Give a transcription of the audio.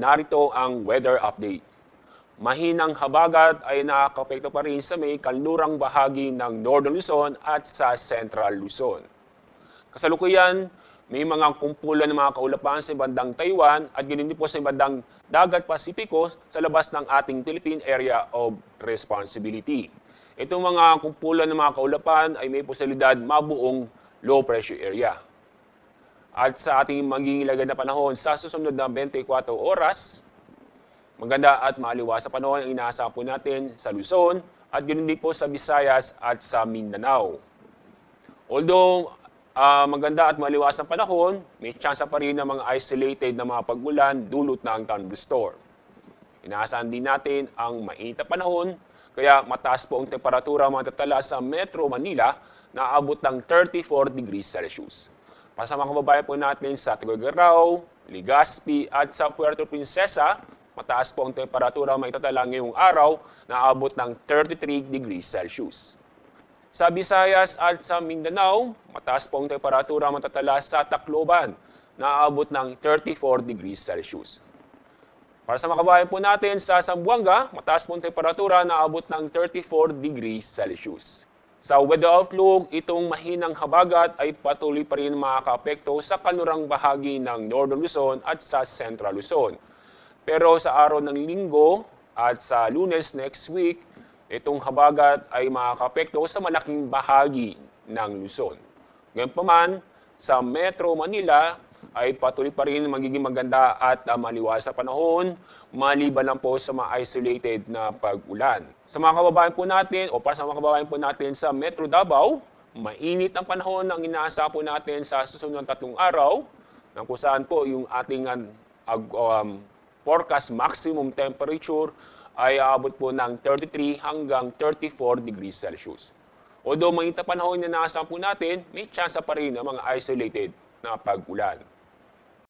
narito ang weather update. Mahinang habagat ay nakakapekto pa rin sa may kanlurang bahagi ng Northern Luzon at sa Central Luzon. Kasalukuyan, may mga kumpulan ng mga kaulapan sa bandang Taiwan at ganoon din po sa bandang Dagat Pasipiko sa labas ng ating Philippine Area of Responsibility. Itong mga kumpulan ng mga kaulapan ay may posibilidad mabuong low pressure area. At sa ating magiging lagay na panahon sa susunod na 24 oras, maganda at maaliwas sa panahon ang inaasahan po natin sa Luzon at ganoon din po sa Visayas at sa Mindanao. Although maganda at maaliwas ang panahon, may chance pa rin ng mga isolated na mga pag-ulan dulot ng thunderstorm. Inaasahan din natin ang mainit na panahon, kaya mataas po ang temperatura matatala sa Metro Manila na aabot ng 34 degrees Celsius. Para sa mga kababayan po natin sa Tuguegarao, Legazpi at sa Puerto Princesa, mataas po ang temperatura maitatala ngayong araw na aabot ng 33 degrees Celsius. Sa Visayas at sa Mindanao, mataas po ang temperatura matatala sa Tacloban na aabot ng 34 degrees Celsius. Para sa mga kababayan po natin sa Zamboanga, mataas po ang temperatura na aabot ng 34 degrees Celsius. Sa weather outlook, itong mahinang habagat ay patuloy pa rin makakaapekto sa kanlurang bahagi ng Northern Luzon at sa Central Luzon. Pero sa araw ng Linggo at sa Lunes next week, itong habagat ay makakaapekto sa malaking bahagi ng Luzon. Gayunpaman, sa Metro Manila ay patuloy pa rin magiging maganda at maliwas sa panahon, maliban lang po sa mga isolated na pag-ulan. Sa mga kababayan po natin o para sa mga kababayan po natin sa Metro Davao, mainit ang panahon ang inaasahan po natin sa susunod na 3 araw, nang kung saan po yung ating forecast maximum temperature ay aabot po ng 33 hanggang 34 degrees Celsius. Although mainit na panahon na inaasahan po natin, may chance pa rin ng mga isolated na pag-ulan.